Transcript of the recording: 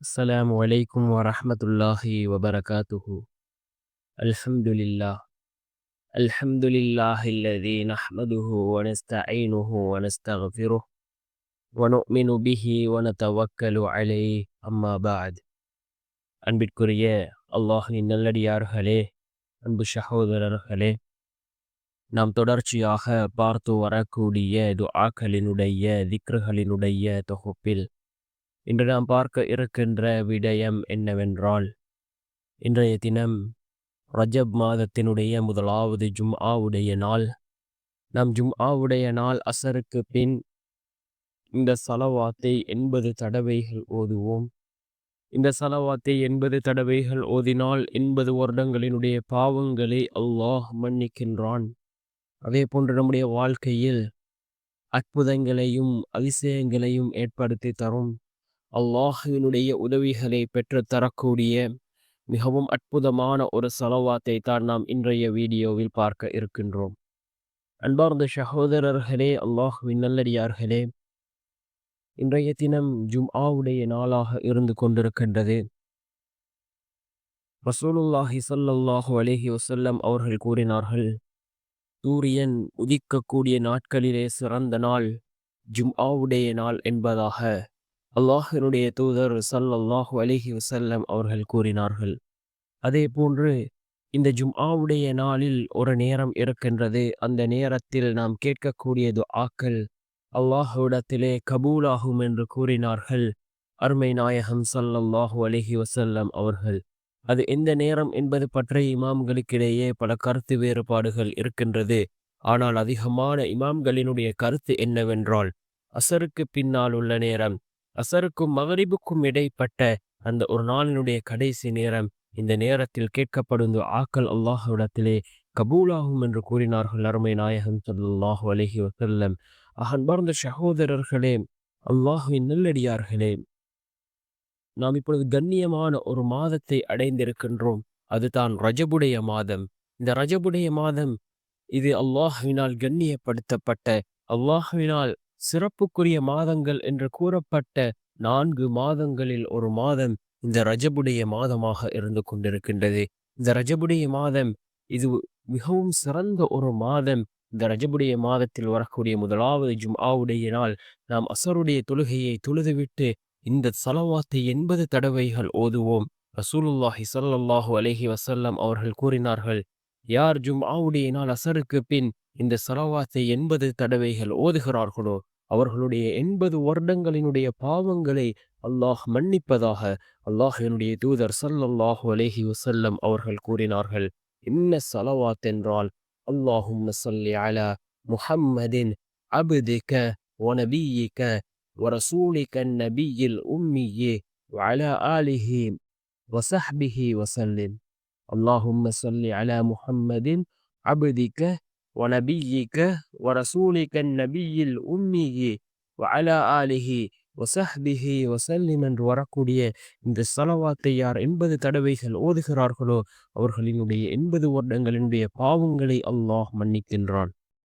السلام عليكم ورحمة الله وبركاته. الحمد لله. الحمد لله الذي نحمده ونستعينه ونستغفره ونؤمن به ونتوكل عليه. أما بعد. அன்பிற்குரிய அல்லாஹ்வின் நல்லடியார்களே, அன்பு சகோதரர்களே, நாம் தொடர்ச்சியாக பார்த்து வரக்கூடிய துஆக்களினுடைய திக்ருகளினுடைய தொகுப்பில் இன்று நாம் பார்க்க இருக்கின்ற விடயம் என்னவென்றால், இன்றைய தினம் ரஜப் மாதத்தினுடைய முதலாவது ஜும்ஆவுடைய நாள். நாம் ஜும்ஆவுடைய நாள் அசருக்கு பின் இந்த சலவாத்தை 80 தடவைகள் ஓதுவோம். இந்த சலவாத்தை 80 தடவைகள் ஓதினால் 80 வருடங்களினுடைய பாவங்களை அல்லாஹ் மன்னிக்கின்றான். அதே போன்று நம்முடைய வாழ்க்கையில் அற்புதங்களையும் அதிசயங்களையும் ஏற்படுத்தி தரும், அல்லாஹ்வினுடைய உதவிகளை பெற்று தரக்கூடிய மிகவும் அற்புதமான ஒரு சலவாத்தை தான் நாம் இன்றைய வீடியோவில் பார்க்க இருக்கின்றோம். அன்பார்ந்த சகோதரர்களே, அல்லாஹ்வின் நல்லடியார்களே, இன்றைய தினம் ஜும்ஆவுடைய நாளாக இருந்து கொண்டிருக்கின்றது. ரசூலுல்லாஹி ஸல்லல்லாஹு அலைஹி வஸல்லம் அவர்கள் கூறினார்கள், சூரியன் உதிக்கக்கூடிய நாட்களிலே சிறந்த நாள் ஜும்ஆவுடைய நாள் என்பதாக அல்லாஹ்வினுடைய தூதர் ஸல்லல்லாஹு அலைஹி வஸல்லம் அவர்கள் கூறினார்கள். அதே போன்று இந்த ஜும்ஆவுடைய நாளில் ஒரு நேரம் இருக்கின்றது. அந்த நேரத்தில் நாம் கேட்கக்கூடிய துஆக்கள் அல்லாஹ்விடத்திலே கபூலாகும் என்று கூறினார்கள் அருமை நாயகம் ஸல்லல்லாஹு அலைஹி வஸல்லம் அவர்கள். அது எந்த நேரம் என்பது பற்றி இமாம்களுக்கிடையே பல கருத்து வேறுபாடுகள் இருக்கின்றது. ஆனால் அதிகமான இமாம்களினுடைய கருத்து என்னவென்றால், அசருக்கு பின்னால் உள்ள நேரம், அசருக்கும் மகரிபுக்கும் இடைப்பட்ட அந்த ஒரு நாளினுடைய கடைசி நேரம், இந்த நேரத்தில் கேட்கப்படும் துஆக்கள் அல்லாஹ்விடத்திலே கபூலாகும் என்று கூறினார்கள் அருமை நாயகம் ஸல்லல்லாஹு அலைஹி வஸல்லம். அன்பார்ந்த சகோதரர்களே, அல்லாஹ்வின் நல்லடியார்களே, நாம் இப்பொழுது கண்ணியமான ஒரு மாதத்தை அடைந்திருக்கின்றோம். அதுதான் ரஜபுடைய மாதம். இந்த ரஜபுடைய மாதம் இது அல்லாஹ்வினால் கண்ணியப்படுத்தப்பட்ட, அல்லாஹ்வினால் சிறப்புக்குரிய மாதங்கள் என்று கூறப்பட்ட 4 மாதங்களில் ஒரு மாதம் இந்த ரஜபுடைய மாதமாக இருந்து கொண்டிருக்கின்றது. இந்த ரஜபுடைய மாதம் இது மிகவும் சிறந்த ஒரு மாதம். இந்த ரஜபுடைய மாதத்தில் வரக்கூடிய முதலாவது ஜும்ஆவுடைய நாள் நாம் அசருடைய தொழுகையை தொழுதுவிட்டு இந்த ஸலவாத்தை 80 தடவைகள் ஓதுவோம். ரசூலுல்லாஹி ஸல்லல்லாஹு அலைஹி வஸல்லம் அவர்கள் கூறினார்கள், யார் ஜும்ஆவுடைய நாள் அசருக்கு பின் இந்த ஸலவாத்தை 80 தடவைகள் ஓதுகிறார்களோ அவர்களுடைய 80 வருடங்களினுடைய பாவங்களை அல்லாஹ் மன்னிப்பதாக அல்லாஹ்வினுடைய தூதர் ஸல்லல்லாஹு அலைஹி வஸல்லம் அவர்கள் கூறினார்கள். என்ன ஸலவாத் என்றால், அல்லாஹும்ம ஸல்லி அலா முஹம்மதின் அப்திக வ நபியிக வ ரசூலிக நபியில் உம்மியி வ அலா ஆலிஹி வ ஸஹ்பிஹி வ ஸல்லிம். அல்லாஹும்ம ஸல்லி அலா முஹம்மதின் அப்திக வ நபியிக வ ரசூலிக நபியில் உம்மியி வ அலா ஆலிஹி வ ஸஹ்பிஹி வ ஸல்லிம் என்று வரக்கூடிய இந்த ஸலவாத்தை யார் 80 தடவைகள் ஓதுகிறார்களோ அவர்களினுடைய 80 வருடங்களினுடைய பாவங்களை அல்லாஹ் மன்னிக்கின்றான்.